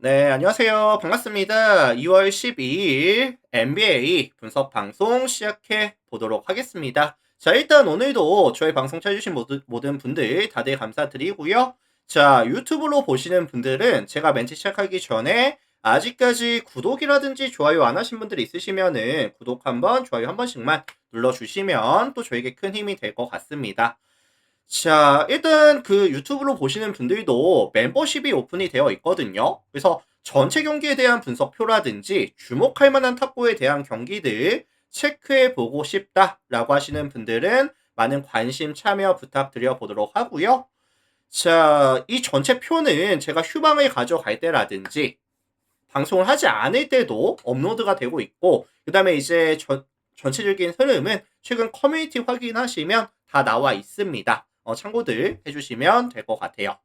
네, 안녕하세요. 반갑습니다. 2월 12일 NBA 분석 방송 시작해 보도록 하겠습니다. 자, 일단 오늘도 저희 방송 찾아주신 모든 분들 다들 감사드리고요. 자, 유튜브로 보시는 분들은 제가 멘트 시작하기 전에 아직까지 구독이라든지 좋아요 안 하신 분들이 있으시면은 구독 한번, 좋아요 한 번씩만 눌러주시면 또 저에게 큰 힘이 될 것 같습니다. 자, 일단 그 유튜브로 보시는 분들도 멤버십이 오픈이 되어 있거든요. 그래서 전체 경기에 대한 분석표라든지 주목할 만한 탑구에 대한 경기들 체크해 보고 싶다라고 하시는 분들은 많은 관심 참여 부탁드려 보도록 하고요. 자, 이 전체 표는 제가 휴방을 가져갈 때라든지 방송을 하지 않을 때도 업로드가 되고 있고, 그 다음에 이제 전체적인 흐름은 최근 커뮤니티 확인하시면 다 나와 있습니다. 참고들 해주시면 될 것 같아요.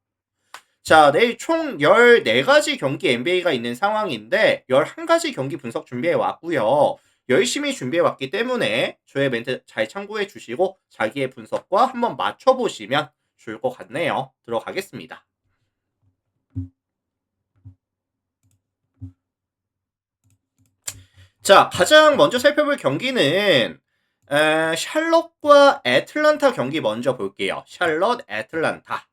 자, 내일 총 14가지 경기 NBA가 있는 상황인데 11가지 경기 분석 준비해 왔고요. 열심히 준비해 왔기 때문에 저의 멘트 잘 참고해 주시고 자기의 분석과 한번 맞춰보시면 좋을 것 같네요. 들어가겠습니다. 자, 가장 먼저 살펴볼 경기는 샬럿과 애틀란타 경기 먼저 볼게요. 샬럿, 애틀란타.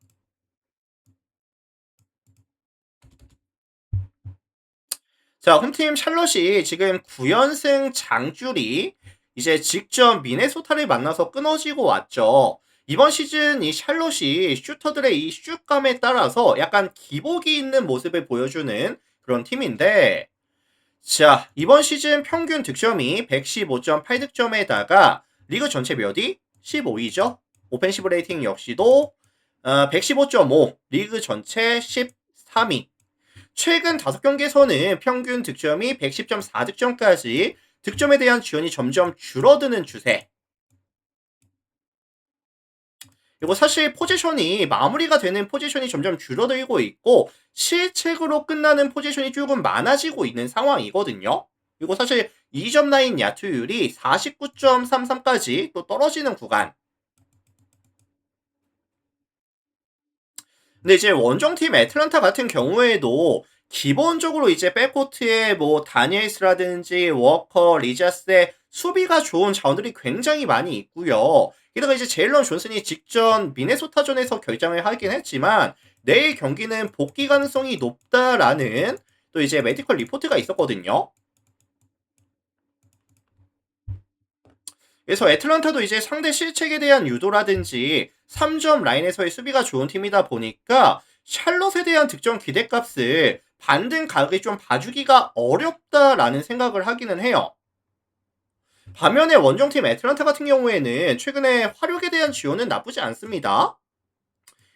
자, 홈팀 샬럿이 지금 9연승 장줄이 이제 직접 미네소타를 만나서 끊어지고 왔죠. 이번 시즌 이 샬럿이 슈터들의 이 슛감에 따라서 약간 기복이 있는 모습을 보여주는 그런 팀인데, 자, 이번 시즌 평균 득점이 115.8득점에다가 리그 전체 몇위? 15위죠. 오펜시브 레이팅 역시도 115.5, 리그 전체 13위. 최근 5경기에서는 평균 득점이 110.4득점까지 득점에 대한 지원이 점점 줄어드는 추세. 그리고 사실 포지션이 마무리가 되는 포지션이 점점 줄어들고 있고 실책으로 끝나는 포지션이 조금 많아지고 있는 상황이거든요. 그리고 사실 2점 라인 야투율이 49.33까지 또 떨어지는 구간. 근데 이제 원정팀 애틀란타 같은 경우에도 기본적으로 이제 백코트에 뭐 다니엘스라든지 워커, 리자스의 수비가 좋은 자원들이 굉장히 많이 있고요. 게다가 이제 제일런 존슨이 직전 미네소타전에서 결장을 하긴 했지만 내일 경기는 복귀 가능성이 높다라는 또 이제 메디컬 리포트가 있었거든요. 그래서 애틀란타도 이제 상대 실책에 대한 유도라든지 3점 라인에서의 수비가 좋은 팀이다 보니까 샬롯에 대한 득점 기대값을 반등 가격이 좀 봐주기가 어렵다라는 생각을 하기는 해요. 반면에 원정팀 애틀란타 같은 경우에는 최근에 화력에 대한 지원은 나쁘지 않습니다.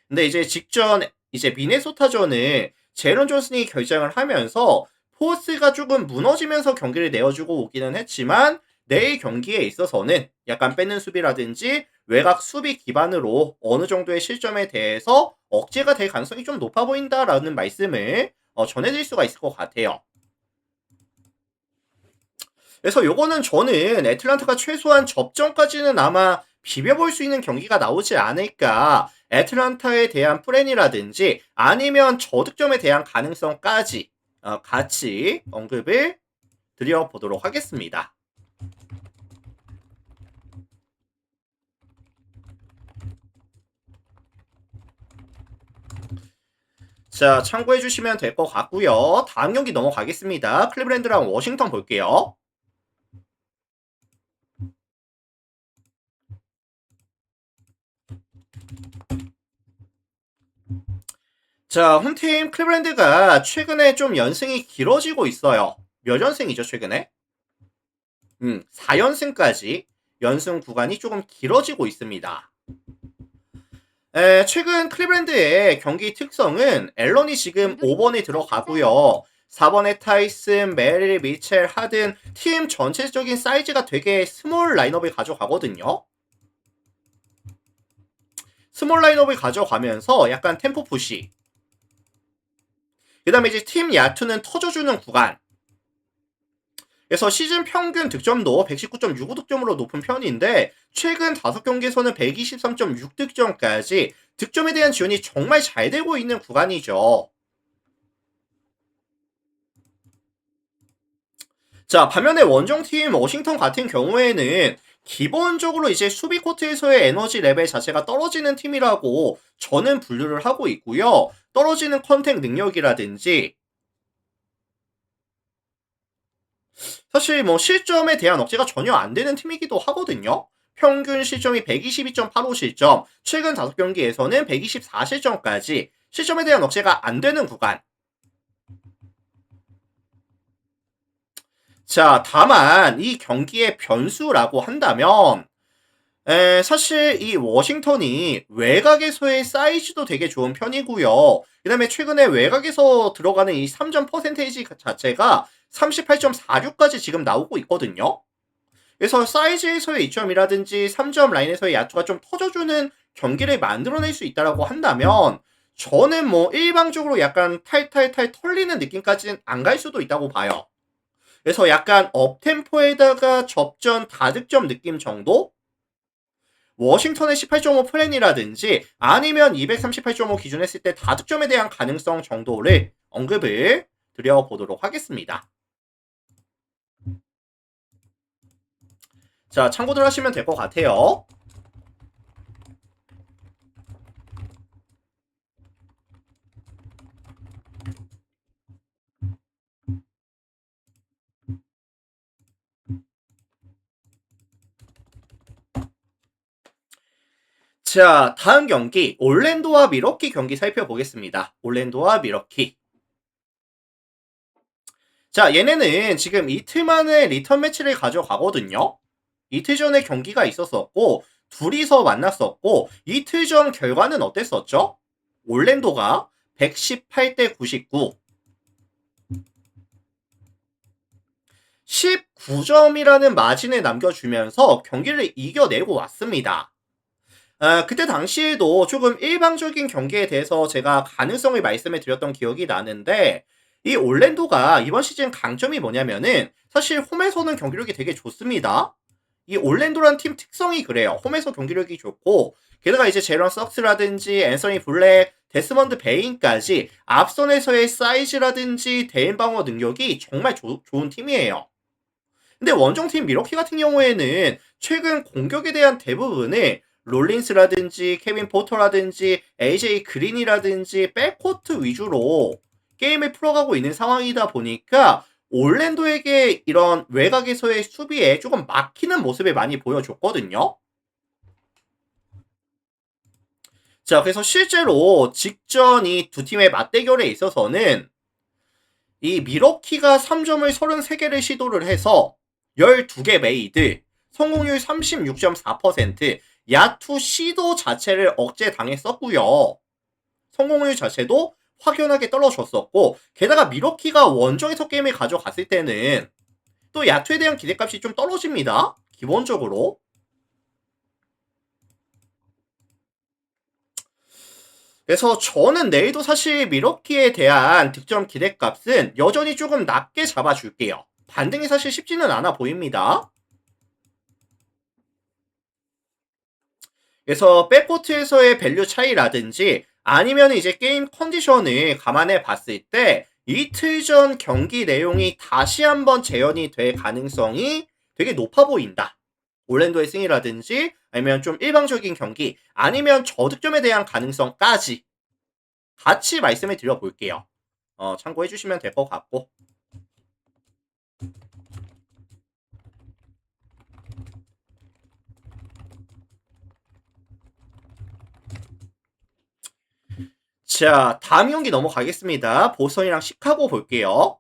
근데 이제 직전 이제 미네소타전을 제런 존슨이 결장을 하면서 포스가 조금 무너지면서 경기를 내어주고 오기는 했지만 내일 경기에 있어서는 약간 뺏는 수비라든지 외곽 수비 기반으로 어느 정도의 실점에 대해서 억제가 될 가능성이 좀 높아 보인다라는 말씀을 전해드릴 수가 있을 것 같아요. 그래서 요거는 저는 애틀란타가 최소한 접전까지는 아마 비벼볼 수 있는 경기가 나오지 않을까. 애틀란타에 대한 플랜이라든지 아니면 저득점에 대한 가능성까지 같이 언급을 드려보도록 하겠습니다. 자, 참고해 주시면 될 것 같고요. 다음 경기 넘어가겠습니다. 클리브랜드랑 워싱턴 볼게요. 자, 홈팀 클리브랜드가 최근에 좀 연승이 길어지고 있어요. 몇 연승이죠, 최근에? 4연승까지 연승 구간이 조금 길어지고 있습니다. 최근 클리브랜드의 경기 특성은 앨런이 지금 5번에 들어가고요. 4번에 타이슨, 메릴, 미첼, 하든 팀 전체적인 사이즈가 되게 스몰 라인업을 가져가거든요. 스몰 라인업을 가져가면서 약간 템포 푸시. 그 다음에 이제 팀 야투는 터져주는 구간. 그래서 시즌 평균 득점도 119.65득점으로 높은 편인데 최근 5경기에서는 123.6득점까지 득점에 대한 지원이 정말 잘 되고 있는 구간이죠. 자, 반면에 원정팀 워싱턴 같은 경우에는 기본적으로 이제 수비 코트에서의 에너지 레벨 자체가 떨어지는 팀이라고 저는 분류를 하고 있고요. 떨어지는 컨택 능력이라든지 사실 뭐 실점에 대한 억제가 전혀 안 되는 팀이기도 하거든요. 평균 실점이 122.85 실점, 최근 5경기에서는 124 실점까지 실점에 대한 억제가 안 되는 구간. 자, 다만 이 경기의 변수라고 한다면 사실 이 워싱턴이 외곽에서의 사이즈도 되게 좋은 편이고요. 그 다음에 최근에 외곽에서 들어가는 이 3점 퍼센테이지 자체가 38.46까지 지금 나오고 있거든요. 그래서 사이즈에서의 이점이라든지 3점 라인에서의 야투가 좀 터져주는 경기를 만들어낼 수 있다라고 한다면 저는 뭐 일방적으로 약간 탈탈탈 털리는 느낌까지는 안 갈 수도 있다고 봐요. 그래서 약간 업템포에다가 접전 다득점 느낌 정도? 워싱턴의 18.5 플랜이라든지 아니면 238.5 기준 했을 때 다득점에 대한 가능성 정도를 언급을 드려보도록 하겠습니다. 자, 참고들 하시면 될 것 같아요. 자, 다음 경기 올랜도와 미러키 경기 살펴보겠습니다. 올랜도와 미러키. 자, 얘네는 지금 이틀 만에 리턴 매치를 가져가거든요. 이틀 전에 경기가 있었었고 둘이서 만났었고 이틀 전 결과는 어땠었죠? 올랜도가 118대 99 19점이라는 마진을 남겨주면서 경기를 이겨내고 왔습니다. 그때 당시에도 조금 일방적인 경기에 대해서 제가 가능성을 말씀해 드렸던 기억이 나는데 이 올랜도가 이번 시즌 강점이 뭐냐면은 사실 홈에서는 경기력이 되게 좋습니다. 이 올랜도란 팀 특성이 그래요. 홈에서 경기력이 좋고 게다가 이제 제런 석스라든지 앤서니 블랙, 데스먼드 베인까지 앞선에서의 사이즈라든지 대인 방어 능력이 정말 좋은 팀이에요. 근데 원정팀 미러키 같은 경우에는 최근 공격에 대한 대부분을 롤린스라든지 케빈 포터라든지 AJ 그린이라든지 백코트 위주로 게임을 풀어가고 있는 상황이다 보니까 올랜도에게 이런 외곽에서의 수비에 조금 막히는 모습을 많이 보여줬거든요. 자, 그래서 실제로 직전 이 두 팀의 맞대결에 있어서는 이 미러키가 3점을 33개를 시도를 해서 12개 메이드, 성공률 36.4%, 야투 시도 자체를 억제당했었고요. 성공률 자체도 확연하게 떨어졌었고 게다가 미러키가 원정에서 게임을 가져갔을 때는 또 야투에 대한 기대값이 좀 떨어집니다. 기본적으로. 그래서 저는 내일도 사실 미러키에 대한 득점 기대값은 여전히 조금 낮게 잡아줄게요. 반등이 사실 쉽지는 않아 보입니다. 그래서 백코트에서의 밸류 차이라든지 아니면 이제 게임 컨디션을 감안해 봤을 때 이틀 전 경기 내용이 다시 한번 재현이 될 가능성이 되게 높아 보인다. 올랜도의 승이라든지 아니면 좀 일방적인 경기 아니면 저득점에 대한 가능성까지 같이 말씀을 드려볼게요. 참고해 주시면 될 것 같고. 자, 다음 경기 넘어가겠습니다. 보스턴이랑 시카고 볼게요.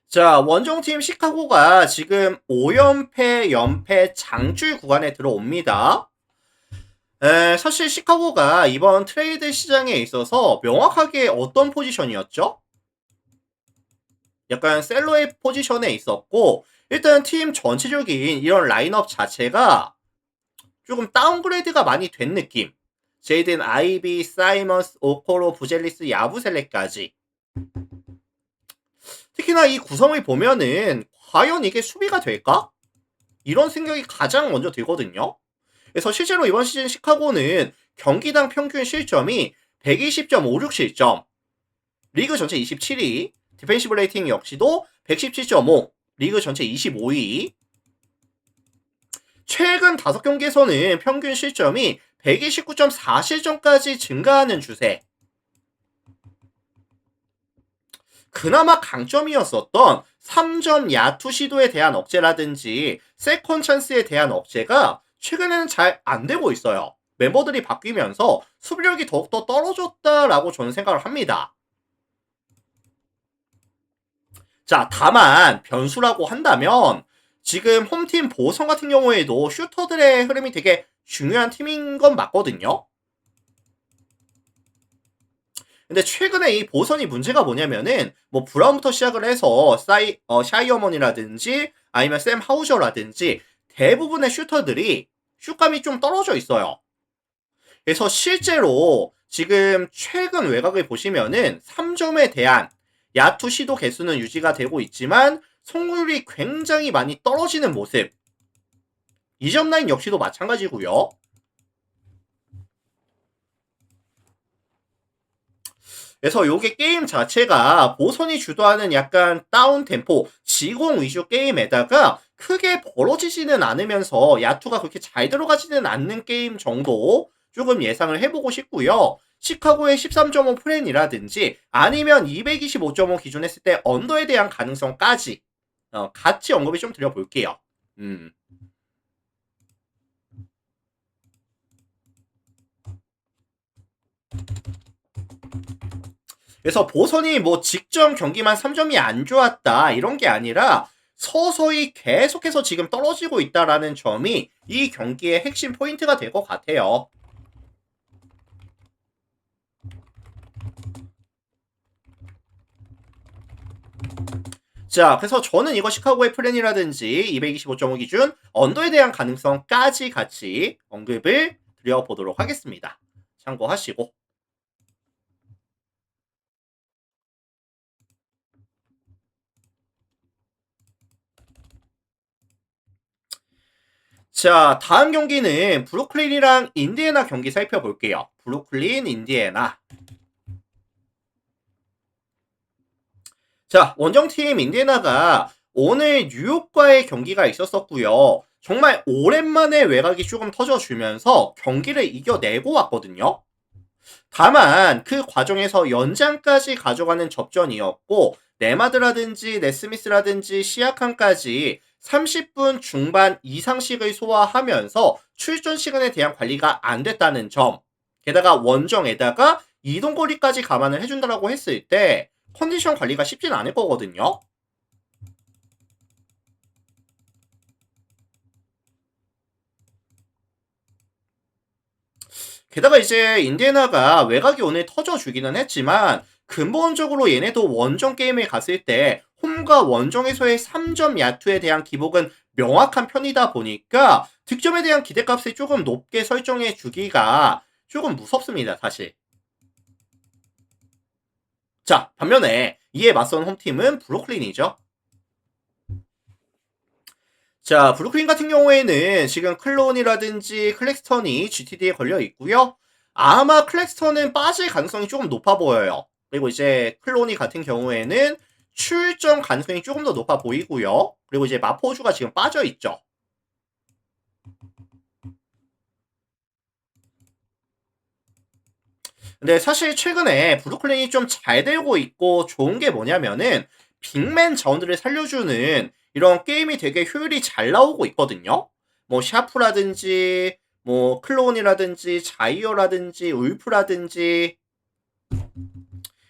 자, 원정팀 시카고가 지금 5연패, 연패 장줄 구간에 들어옵니다. 사실 시카고가 이번 트레이드 시장에 있어서 명확하게 어떤 포지션이었죠? 약간 셀러의 포지션에 있었고 일단 팀 전체적인 이런 라인업 자체가 조금 다운그레이드가 많이 된 느낌. 제이든 아이비, 사이먼스, 오코로, 부젤리스, 야부셀레까지. 특히나 이 구성을 보면은 과연 이게 수비가 될까? 이런 생각이 가장 먼저 들거든요. 그래서 실제로 이번 시즌 시카고는 경기당 평균 실점이 120.56 실점, 리그 전체 27위, 디펜시브 레이팅 역시도 117.5, 리그 전체 25위. 최근 5경기에서는 평균 실점이 129.4 실점까지 증가하는 추세. 그나마 강점이었었던 3점 야투 시도에 대한 억제라든지 세컨 찬스에 대한 억제가 최근에는 잘 안 되고 있어요. 멤버들이 바뀌면서 수비력이 더욱더 떨어졌다라고 저는 생각을 합니다. 자, 다만 변수라고 한다면 지금 홈팀 보성 같은 경우에도 슈터들의 흐름이 되게 중요한 팀인 건 맞거든요. 근데 최근에 이 보선이 문제가 뭐냐면은 뭐 브라운부터 시작을 해서 샤이어먼이라든지 아니면 샘 하우저라든지 대부분의 슈터들이 슛감이 좀 떨어져 있어요. 그래서 실제로 지금 최근 외곽을 보시면은 3점에 대한 야투 시도 개수는 유지가 되고 있지만 성공률이 굉장히 많이 떨어지는 모습. 2점 라인 역시도 마찬가지고요. 그래서 요게 게임 자체가 보선이 주도하는 약간 다운 템포, 지공 위주 게임에다가 크게 벌어지지는 않으면서 야투가 그렇게 잘 들어가지는 않는 게임 정도 조금 예상을 해보고 싶고요. 시카고의 13.5 프랜이라든지 아니면 225.5 기준 했을 때 언더에 대한 가능성까지 같이 언급을 좀 드려볼게요. 그래서 보선이 뭐 직전 경기만 3점이 안 좋았다 이런 게 아니라 서서히 계속해서 지금 떨어지고 있다라는 점이 이 경기의 핵심 포인트가 될 것 같아요. 자, 그래서 저는 이거 시카고의 플랜이라든지 225.5 기준 언더에 대한 가능성까지 같이 언급을 드려보도록 하겠습니다. 참고하시고. 자, 다음 경기는 브루클린이랑 인디애나 경기 살펴볼게요. 브루클린, 인디애나. 자, 원정팀 인디애나가 오늘 뉴욕과의 경기가 있었었고요. 정말 오랜만에 외곽이 조금 터져주면서 경기를 이겨내고 왔거든요. 다만 그 과정에서 연장까지 가져가는 접전이었고 네마드라든지 네스미스라든지 시아칸까지 30분 중반 이상씩을 소화하면서 출전 시간에 대한 관리가 안 됐다는 점, 게다가 원정에다가 이동거리까지 감안을 해준다라고 했을 때 컨디션 관리가 쉽진 않을 거거든요. 게다가 이제 인디애나가 외곽이 오늘 터져주기는 했지만 근본적으로 얘네도 원정 게임에 갔을 때 홈과 원정에서의 3점 야투에 대한 기복은 명확한 편이다 보니까 득점에 대한 기대값을 조금 높게 설정해 주기가 조금 무섭습니다, 사실. 자, 반면에 이에 맞선 홈팀은 브루클린이죠. 자, 브루클린 같은 경우에는 지금 클론이라든지 클렉스턴이 GTD에 걸려 있고요. 아마 클렉스턴은 빠질 가능성이 조금 높아 보여요. 그리고 이제 클론이 같은 경우에는 출전 가능성이 조금 더 높아 보이고요. 그리고 이제 마포주가 지금 빠져 있죠. 근데 사실 최근에 브루클린이 좀 잘 되고 있고 좋은 게 뭐냐면은 빅맨 자원들을 살려주는 이런 게임이 되게 효율이 잘 나오고 있거든요. 뭐 샤프라든지 뭐 클론이라든지 자이어라든지 울프라든지.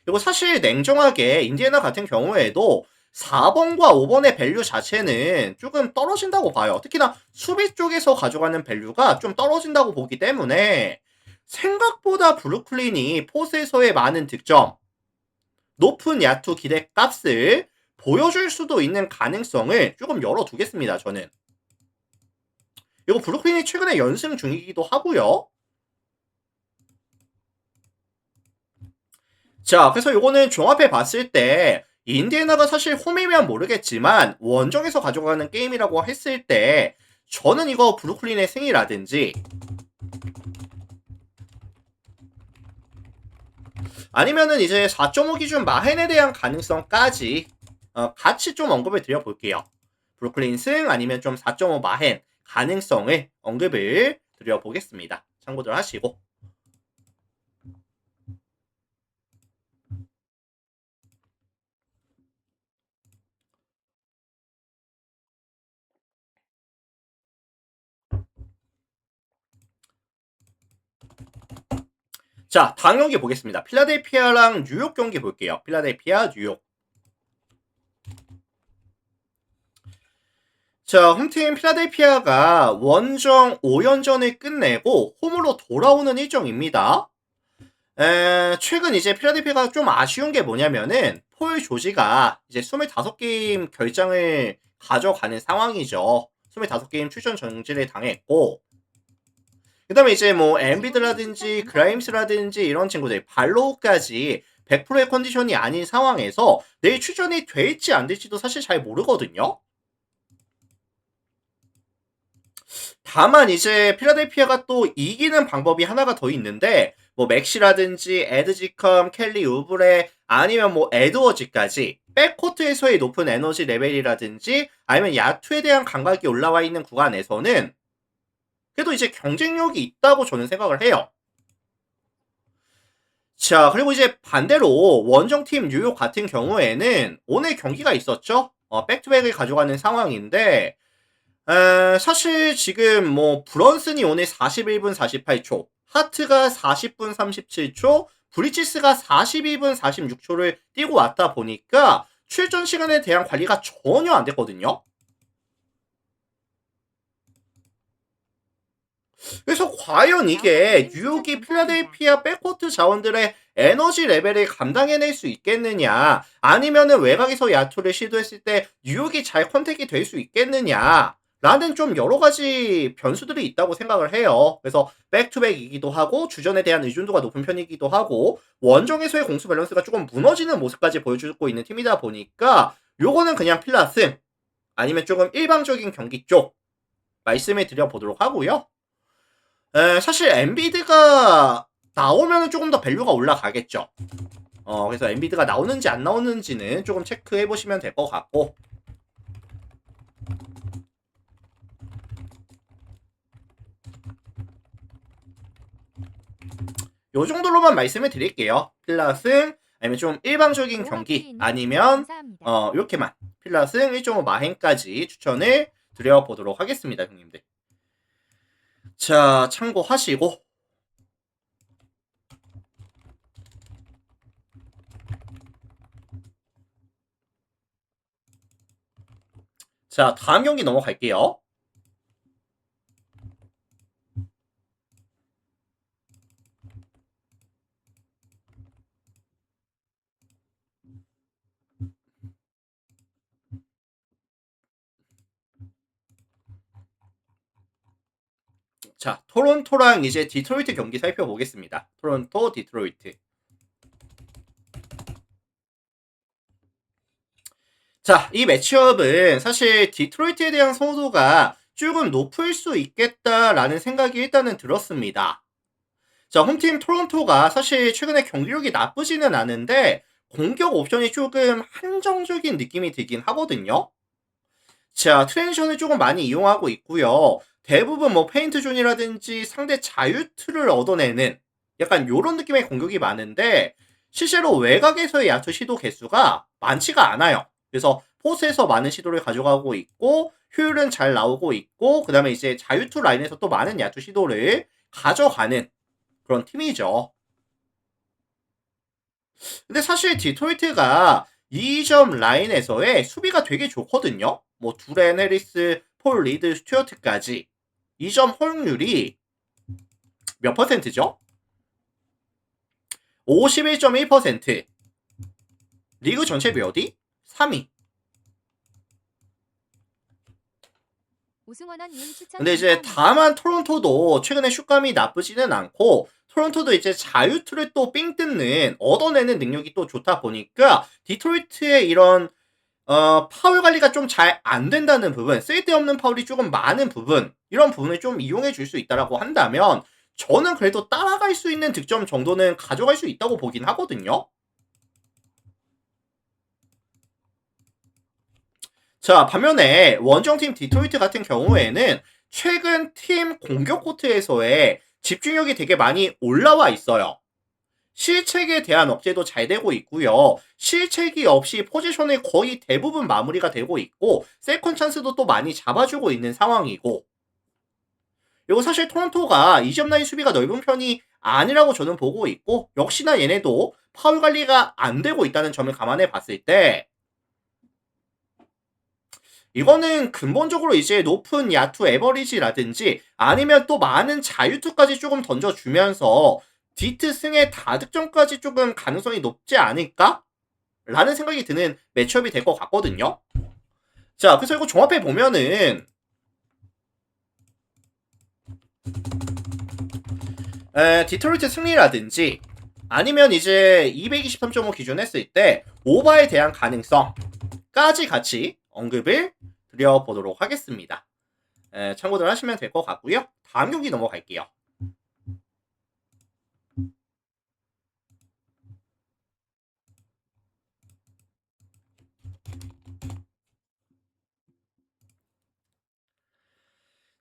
그리고 사실 냉정하게 인디애나 같은 경우에도 4번과 5번의 밸류 자체는 조금 떨어진다고 봐요. 특히나 수비 쪽에서 가져가는 밸류가 좀 떨어진다고 보기 때문에 생각보다 브루클린이 포스에서의 많은 득점, 높은 야투 기대값을 보여줄 수도 있는 가능성을 조금 열어두겠습니다, 저는. 이거 브루클린이 최근에 연승 중이기도 하고요. 자, 그래서 요거는 종합해 봤을 때 인디애나가 사실 홈이면 모르겠지만 원정에서 가져가는 게임이라고 했을 때 저는 이거 브루클린의 승이라든지 아니면은 이제 4.5 기준 마헨에 대한 가능성까지 같이 좀 언급을 드려볼게요. 브루클린 승 아니면 좀 4.5 마헨 가능성을 언급을 드려보겠습니다. 참고들 하시고. 자, 다음 경기 보겠습니다. 필라델피아랑 뉴욕 경기 볼게요. 필라델피아, 뉴욕. 자, 홈팀 필라델피아가 원정 5연전을 끝내고 홈으로 돌아오는 일정입니다. 최근 이제 필라델피아가 좀 아쉬운 게 뭐냐면은 폴 조지가 이제 25게임 결장을 가져가는 상황이죠. 25게임 출전 정지를 당했고 그 다음에 이제 뭐 엠비드라든지 그라임스라든지 이런 친구들 발로우까지 100%의 컨디션이 아닌 상황에서 내일 출전이 될지 안 될지도 사실 잘 모르거든요. 다만 이제 필라델피아가 또 이기는 방법이 하나가 더 있는데 뭐 맥시라든지 에드지컴, 켈리 우브레 아니면 뭐 에드워즈까지 백코트에서의 높은 에너지 레벨이라든지 아니면 야투에 대한 감각이 올라와 있는 구간에서는 그래도 이제 경쟁력이 있다고 저는 생각을 해요. 자, 그리고 이제 반대로 원정팀 뉴욕 같은 경우에는 오늘 경기가 있었죠. 백투백을 가져가는 상황인데 사실 지금 뭐 브런슨이 오늘 41분 48초, 하트가 40분 37초, 브리치스가 42분 46초를 뛰고 왔다 보니까 출전 시간에 대한 관리가 전혀 안 됐거든요. 그래서 과연 이게 뉴욕이 필라델피아 백코트 자원들의 에너지 레벨을 감당해낼 수 있겠느냐, 아니면은 외곽에서 야투를 시도했을 때 뉴욕이 잘 컨택이 될 수 있겠느냐, 라는 좀 여러 가지 변수들이 있다고 생각을 해요. 그래서 백투백이기도 하고 주전에 대한 의존도가 높은 편이기도 하고 원정에서의 공수 밸런스가 조금 무너지는 모습까지 보여주고 있는 팀이다 보니까 요거는 그냥 필라승 아니면 조금 일방적인 경기 쪽 말씀을 드려보도록 하고요. 사실 엔비드가 나오면 조금 더 밸류가 올라가겠죠. 그래서 엔비드가 나오는지 안 나오는지는 조금 체크해 보시면 될 것 같고. 요 정도로만 말씀을 드릴게요. 필라승 아니면 좀 일방적인 경기 아니면 이렇게만 필라승 1.5 마행까지 추천을 드려보도록 하겠습니다, 형님들. 자, 참고하시고. 자, 다음 경기 넘어갈게요. 자, 토론토랑 이제 디트로이트 경기 살펴보겠습니다. 토론토, 디트로이트. 자, 이 매치업은 사실 디트로이트에 대한 선호도가 조금 높을 수 있겠다라는 생각이 일단은 들었습니다. 자, 홈팀 토론토가 사실 최근에 경기력이 나쁘지는 않은데 공격 옵션이 조금 한정적인 느낌이 들긴 하거든요. 자, 트랜지션을 조금 많이 이용하고 있고요. 대부분 뭐 페인트 존이라든지 상대 자유투를 얻어내는 약간 요런 느낌의 공격이 많은데 실제로 외곽에서의 야투 시도 개수가 많지가 않아요. 그래서 포스에서 많은 시도를 가져가고 있고 효율은 잘 나오고 있고 그 다음에 이제 자유투 라인에서 또 많은 야투 시도를 가져가는 그런 팀이죠. 근데 사실 디트로이트가 2점 라인에서의 수비가 되게 좋거든요. 뭐 두렌, 해리스, 폴 리드, 스튜어트까지 2점 허용률이 몇 퍼센트죠? 51.1%. 리그 전체 몇 위? 3위. 근데 이제 다만 토론토도 최근에 슛감이 나쁘지는 않고 토론토도 이제 자유투를 또 삥 뜯는 얻어내는 능력이 또 좋다 보니까 디트로이트의 이런 파울 관리가 좀 잘 안 된다는 부분, 쓸데없는 파울이 조금 많은 부분, 이런 부분을 좀 이용해 줄 수 있다라고 한다면 저는 그래도 따라갈 수 있는 득점 정도는 가져갈 수 있다고 보긴 하거든요. 자, 반면에 원정팀 디트로이트 같은 경우에는 최근 팀 공격 코트에서의 집중력이 되게 많이 올라와 있어요. 실책에 대한 억제도 잘 되고 있고요. 실책이 없이 포지션을 거의 대부분 마무리가 되고 있고 세컨 찬스도 또 많이 잡아주고 있는 상황이고, 그리고 사실 토론토가 이점 라인 수비가 넓은 편이 아니라고 저는 보고 있고, 역시나 얘네도 파울 관리가 안 되고 있다는 점을 감안해 봤을 때 이거는 근본적으로 이제 높은 야투 에버리지라든지 아니면 또 많은 자유투까지 조금 던져주면서 디트 승의 다득점까지 조금 가능성이 높지 않을까? 라는 생각이 드는 매치업이 될 것 같거든요. 자, 그래서 이거 종합해 보면은 디트로이트 승리라든지 아니면 이제 223.5 기준 했을 때 오바에 대한 가능성까지 같이 언급을 드려보도록 하겠습니다. 참고들 하시면 될 것 같고요. 다음 경기 넘어갈게요.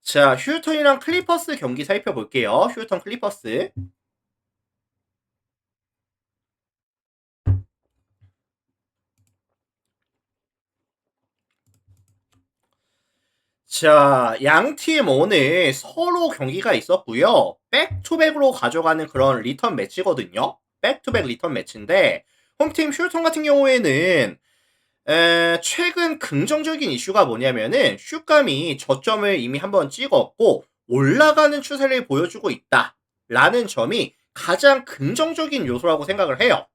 자, 휴턴이랑 클리퍼스 경기 살펴볼게요. 휴턴 클리퍼스. 자, 양 팀 오늘 서로 경기가 있었고요. 백투백으로 가져가는 그런 리턴 매치거든요. 백투백 리턴 매치인데 홈팀 휴턴 같은 경우에는 최근 긍정적인 이슈가 뭐냐면은 슛감이 저점을 이미 한번 찍었고 올라가는 추세를 보여주고 있다 라는 점이 가장 긍정적인 요소라고 생각을 해요.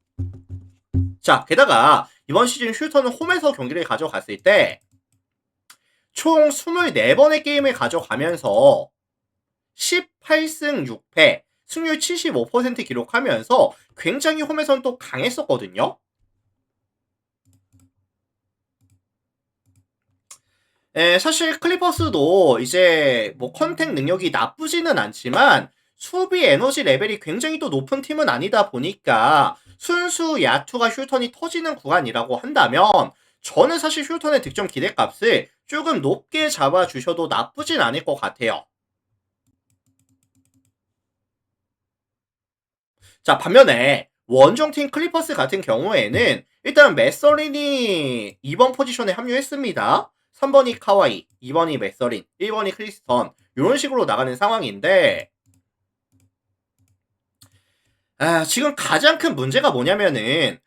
자, 게다가 이번 시즌 휴턴은 홈에서 경기를 가져갔을 때 총 24번의 게임을 가져가면서 18승 6패, 승률 75% 기록하면서 굉장히 홈에서는 또 강했었거든요. 사실 클리퍼스도 이제 뭐 컨택 능력이 나쁘지는 않지만 수비 에너지 레벨이 굉장히 또 높은 팀은 아니다 보니까 순수 야투가 휴턴이 터지는 구간이라고 한다면 저는 사실 휴턴의 득점 기대값을 조금 높게 잡아주셔도 나쁘진 않을 것 같아요. 자, 반면에 원정팀 클리퍼스 같은 경우에는 일단 맥서린이 2번 포지션에 합류했습니다. 3번이 카와이, 2번이 맥서린, 1번이 크리스턴 이런 식으로 나가는 상황인데 지금 가장 큰 문제가 뭐냐면은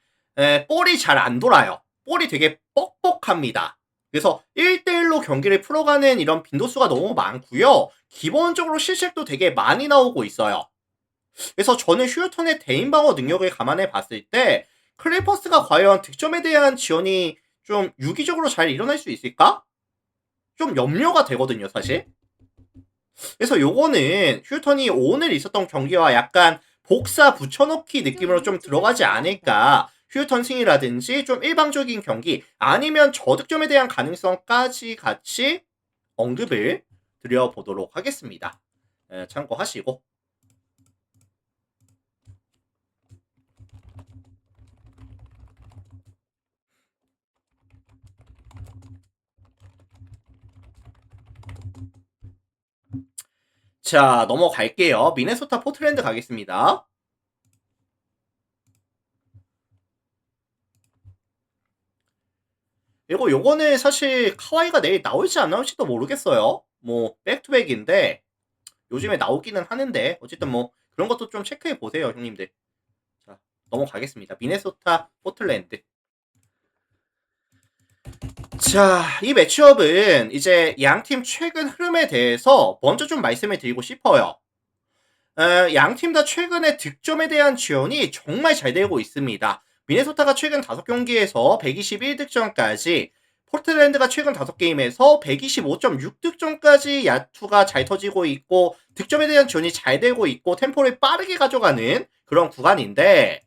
볼이 잘 안 돌아요. 볼이 되게 뻑뻑합니다. 그래서 1대1로 경기를 풀어가는 이런 빈도수가 너무 많고요. 기본적으로 실책도 되게 많이 나오고 있어요. 그래서 저는 휴턴의 대인 방어 능력을 감안해 봤을 때 클리퍼스가 과연 득점에 대한 지원이 좀 유기적으로 잘 일어날 수 있을까? 좀 염려가 되거든요, 사실. 그래서 요거는 휴턴이 오늘 있었던 경기와 약간 복사 붙여넣기 느낌으로 좀 들어가지 않을까. 휴턴 승이라든지 좀 일방적인 경기 아니면 저득점에 대한 가능성까지 같이 언급을 드려보도록 하겠습니다. 참고하시고. 자, 넘어갈게요. 미네소타 포틀랜드 가겠습니다. 그리고 요거는 사실 카와이가 내일 나올지 안 나올지도 모르겠어요. 뭐 백투백인데 요즘에 나오기는 하는데 어쨌든 뭐 그런 것도 좀 체크해 보세요, 형님들. 자, 넘어가겠습니다. 미네소타 포틀랜드. 자, 이 매치업은 이제 양팀 최근 흐름에 대해서 먼저 좀 말씀을 드리고 싶어요. 양팀 다 최근에 득점에 대한 지원이 정말 잘 되고 있습니다. 미네소타가 최근 5경기에서 121득점까지, 포틀랜드가 최근 5게임에서 125.6득점까지 야투가 잘 터지고 있고 득점에 대한 지원이 잘 되고 있고 템포를 빠르게 가져가는 그런 구간인데,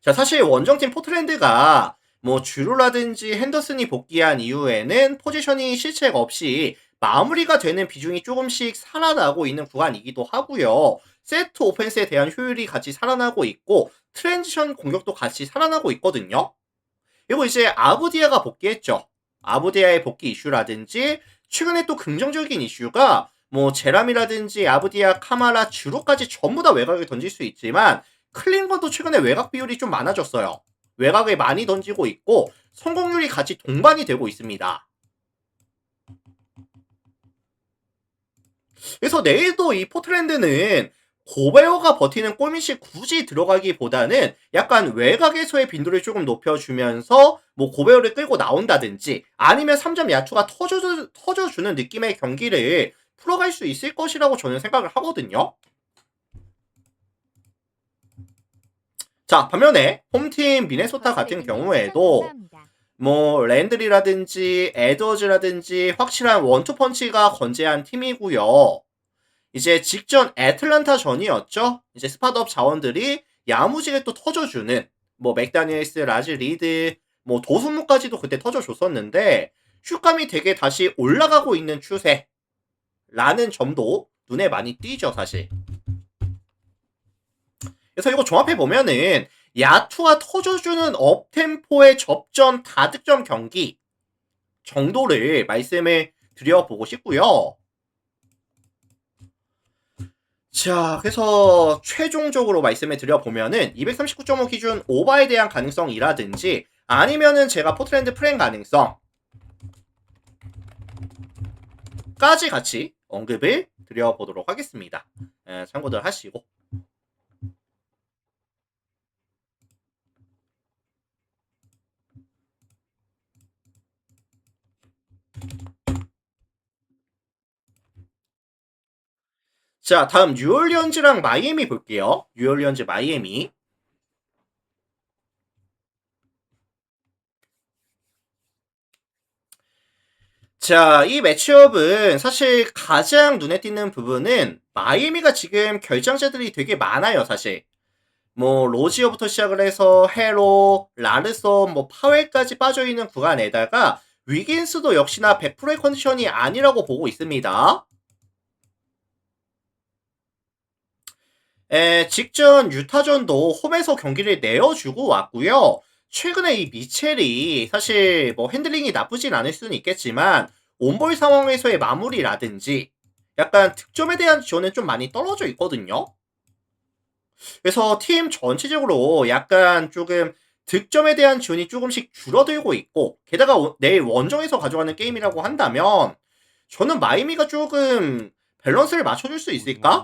자, 사실 원정팀 포틀랜드가 뭐 주루라든지 핸더슨이 복귀한 이후에는 포지셔닝 실책 없이 마무리가 되는 비중이 조금씩 살아나고 있는 구간이기도 하고요. 세트 오펜스에 대한 효율이 같이 살아나고 있고 트랜지션 공격도 같이 살아나고 있거든요. 그리고 이제 아부디아가 복귀했죠. 아부디아의 복귀 이슈라든지 최근에 또 긍정적인 이슈가 뭐 제람이라든지 아부디아, 카마라, 주로까지 전부 다 외곽에 던질 수 있지만 클린건도 최근에 외곽 비율이 좀 많아졌어요. 외곽에 많이 던지고 있고 성공률이 같이 동반이 되고 있습니다. 그래서 내일도 이 포틀랜드는 고베어가 버티는 골밑이 굳이 들어가기보다는 약간 외곽에서의 빈도를 조금 높여주면서 뭐 고베어를 끌고 나온다든지 아니면 3점 야투가 터져주는 느낌의 경기를 풀어갈 수 있을 것이라고 저는 생각을 하거든요. 자, 반면에 홈팀 미네소타 같은 경우에도 뭐 랜드리라든지 에드워즈라든지 확실한 원투펀치가 건재한 팀이고요. 이제 직전 애틀란타 전이었죠. 이제 스팟업 자원들이 야무지게 또 터져주는 뭐 맥다니엘스, 라즈 리드, 뭐 도순무까지도 그때 터져줬었는데 슛감이 되게 다시 올라가고 있는 추세라는 점도 눈에 많이 띄죠, 사실. 그래서 이거 종합해 보면은 야투가 터져주는 업템포의 접전 다득점 경기 정도를 말씀을 드려보고 싶고요. 자, 그래서 최종적으로 말씀을 드려보면은 239.5 기준 오바에 대한 가능성이라든지 아니면은 제가 포트랜드 프랭 가능성까지 같이 언급을 드려보도록 하겠습니다. 참고들 하시고. 자, 다음 뉴올리언즈랑 마이애미 볼게요. 뉴올리언즈 마이애미. 자, 이 매치업은 사실 가장 눈에 띄는 부분은 마이애미가 지금 결장자들이 되게 많아요, 사실. 뭐 로지어부터 시작을 해서 헤로, 라르손, 뭐 파웰까지 빠져있는 구간에다가 위긴스도 역시나 100%의 컨디션이 아니라고 보고 있습니다. 직전 유타전도 홈에서 경기를 내어주고 왔고요. 최근에 이 미첼이 사실 뭐 핸들링이 나쁘진 않을 수는 있겠지만 온볼 상황에서의 마무리라든지 약간 득점에 대한 지원은 좀 많이 떨어져 있거든요. 그래서 팀 전체적으로 약간 조금 득점에 대한 지원이 조금씩 줄어들고 있고 게다가 내일 원정에서 가져가는 게임이라고 한다면 저는 마이미가 조금 밸런스를 맞춰줄 수 있을까?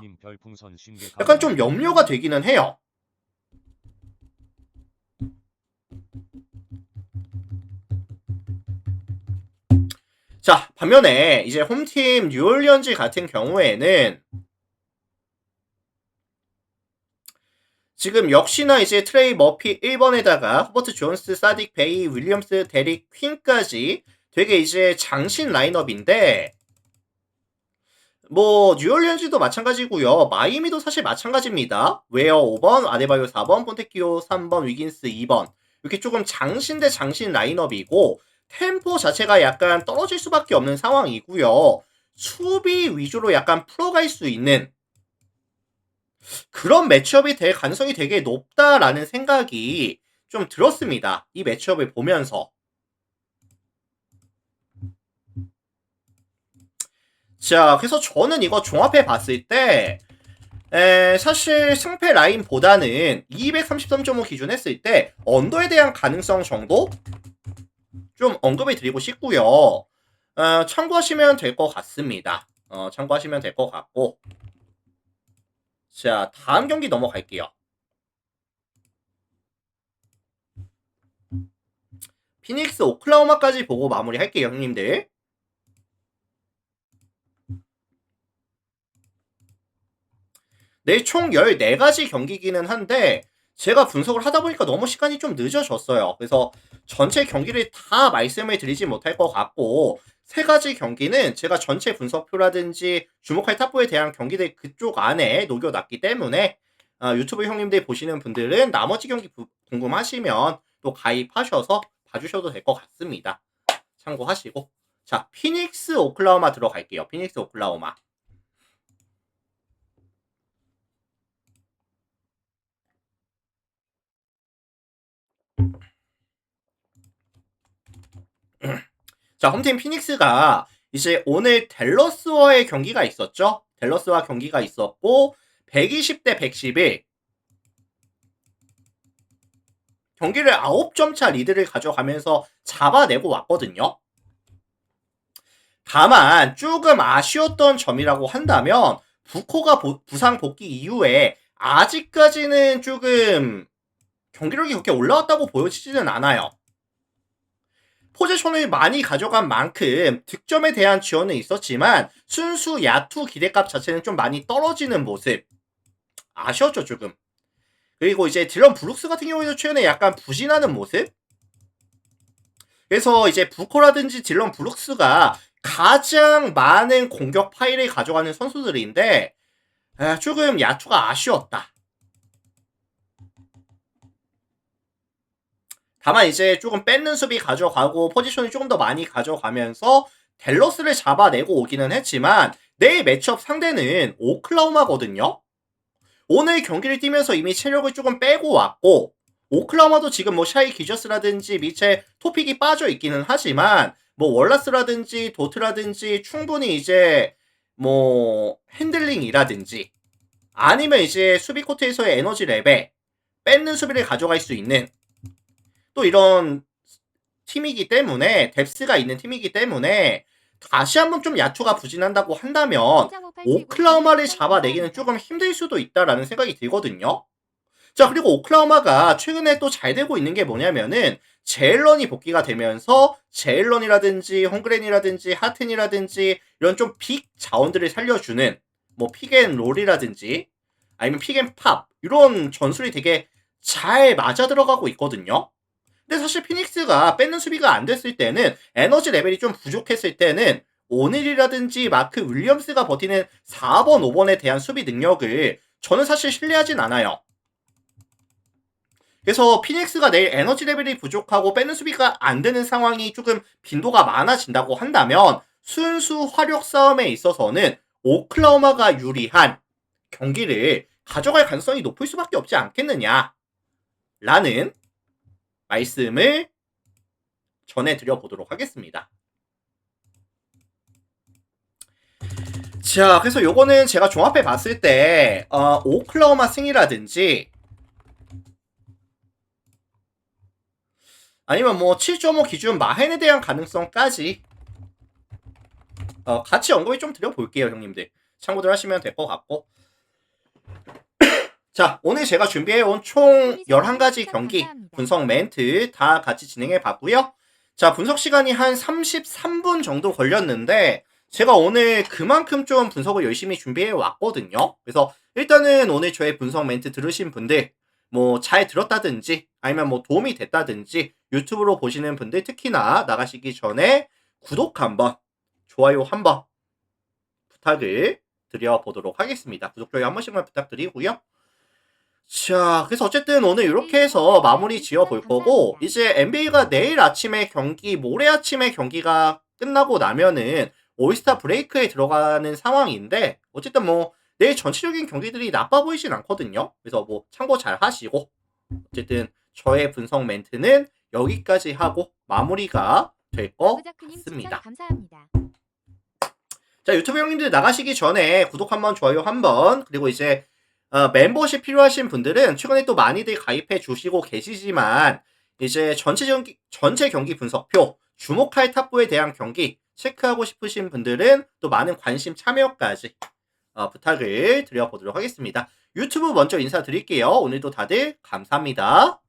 약간 좀 염려가 되기는 해요. 자, 반면에 이제 홈팀 뉴올리언즈 같은 경우에는 지금 역시나 이제 트레이 머피 1번에다가 허버트 존스, 사딕 베이, 윌리엄스, 데릭 퀸까지 되게 이제 장신 라인업인데 뭐 뉴올리언즈도 마찬가지고요. 마이미도 사실 마찬가지입니다. 웨어 5번, 아데바요 4번, 폰테키오 3번, 위긴스 2번 이렇게 조금 장신 대 장신 라인업이고 템포 자체가 약간 떨어질 수밖에 없는 상황이고요. 수비 위주로 약간 풀어갈 수 있는 그런 매치업이 될 가능성이 되게 높다라는 생각이 좀 들었습니다. 이 매치업을 보면서. 자, 그래서 저는 이거 종합해 봤을 때 사실 승패 라인보다는 233.5 기준 했을 때 언더에 대한 가능성 정도 좀 언급을 드리고 싶고요. 참고하시면 될 것 같습니다. 참고하시면 될 것 같고 자, 다음 경기 넘어갈게요. 피닉스 오클라호마까지 보고 마무리할게요, 형님들. 네, 총 14가지 경기기는 한데 제가 분석을 하다 보니까 너무 시간이 좀 늦어졌어요. 그래서 전체 경기를 다 말씀을 드리지 못할 것 같고 3가지 경기는 제가 전체 분석표라든지 주목할 탑부에 대한 경기들 그쪽 안에 녹여놨기 때문에 유튜브 형님들 보시는 분들은 나머지 경기 궁금하시면 또 가입하셔서 봐주셔도 될 것 같습니다. 참고하시고. 자, 피닉스 오클라호마 들어갈게요. 피닉스 오클라호마. 자, 홈팀 피닉스가 이제 오늘 댈러스와의 경기가 있었죠. 댈러스와 경기가 있었고 120대 111 경기를 9점 차 리드를 가져가면서 잡아내고 왔거든요. 다만 조금 아쉬웠던 점이라고 한다면 부코가 부상 복귀 이후에 아직까지는 조금 경기력이 그렇게 올라왔다고 보여지지는 않아요. 포지션을 많이 가져간 만큼 득점에 대한 지원은 있었지만 순수 야투 기대값 자체는 좀 많이 떨어지는 모습. 아쉬웠죠, 조금. 그리고 이제 딜런 브룩스 같은 경우에도 최근에 약간 부진하는 모습? 그래서 이제 부코라든지 딜런 브룩스가 가장 많은 공격 파일을 가져가는 선수들인데 조금 야투가 아쉬웠다. 다만 이제 조금 뺏는 수비 가져가고 포지션을 조금 더 많이 가져가면서 댈러스를 잡아내고 오기는 했지만 내일 매치업 상대는 오클라호마거든요. 오늘 경기를 뛰면서 이미 체력을 조금 빼고 왔고 오클라호마도 지금 뭐 샤이 기저스라든지 미첼 토픽이 빠져 있기는 하지만 뭐 월라스라든지 도트라든지 충분히 이제 뭐 핸들링이라든지 아니면 이제 수비 코트에서의 에너지 레벨 뺏는 수비를 가져갈 수 있는 또 이런 팀이기 때문에 뎁스가 있는 팀이기 때문에 다시 한번 좀 야투가 부진한다고 한다면 오클라호마를 잡아내기는 조금 힘들 수도 있다라는 생각이 들거든요. 자, 그리고 오클라호마가 최근에 또 잘 되고 있는 게 뭐냐면은 제일런이 복귀가 되면서 제일런이라든지 헝그렌이라든지 하튼이라든지 이런 좀 빅 자원들을 살려주는 뭐 픽앤롤이라든지 아니면 픽앤팝 이런 전술이 되게 잘 맞아 들어가고 있거든요. 근데 사실 피닉스가 뺏는 수비가 안 됐을 때는 에너지 레벨이 좀 부족했을 때는 오닐이라든지 마크 윌리엄스가 버티는 4번, 5번에 대한 수비 능력을 저는 사실 신뢰하진 않아요. 그래서 피닉스가 내일 에너지 레벨이 부족하고 뺏는 수비가 안 되는 상황이 조금 빈도가 많아진다고 한다면 순수 화력 싸움에 있어서는 오클라호마가 유리한 경기를 가져갈 가능성이 높을 수밖에 없지 않겠느냐 라는 말씀을 전해드려 보도록 하겠습니다. 자, 그래서 요거는 제가 종합해 봤을 때 오클라호마 승이라든지 아니면 뭐 7.5 기준 마헨에 대한 가능성까지 같이 언급을 좀 드려볼게요, 형님들. 참고들 하시면 될 것 같고. 자, 오늘 제가 준비해온 총 11가지 경기 분석 멘트 다 같이 진행해 봤고요. 자, 분석 시간이 한 33분 정도 걸렸는데 제가 오늘 그만큼 좀 분석을 열심히 준비해 왔거든요. 그래서 일단은 오늘 저의 분석 멘트 들으신 분들 뭐 잘 들었다든지 아니면 뭐 도움이 됐다든지 유튜브로 보시는 분들 특히나 나가시기 전에 구독 한번 좋아요 한번 부탁을 드려보도록 하겠습니다. 구독 좋아요 한 번씩만 부탁드리고요. 자, 그래서 어쨌든 오늘 이렇게 해서 마무리 지어 볼 거고 이제 NBA가 내일 아침에 경기, 모레 아침에 경기가 끝나고 나면은 올스타 브레이크에 들어가는 상황인데 어쨌든 뭐 내일 전체적인 경기들이 나빠 보이진 않거든요. 그래서 뭐 참고 잘 하시고 어쨌든 저의 분석 멘트는 여기까지 하고 마무리가 될 것 같습니다. 감사합니다. 자, 유튜브 형님들 나가시기 전에 구독 한번 좋아요 한번 그리고 이제 멤버십 필요하신 분들은 최근에 또 많이들 가입해 주시고 계시지만 이제 전체 경기 분석표 주목할 탑부에 대한 경기 체크하고 싶으신 분들은 또 많은 관심 참여까지 부탁을 드려보도록 하겠습니다. 유튜브 먼저 인사드릴게요. 오늘도 다들 감사합니다.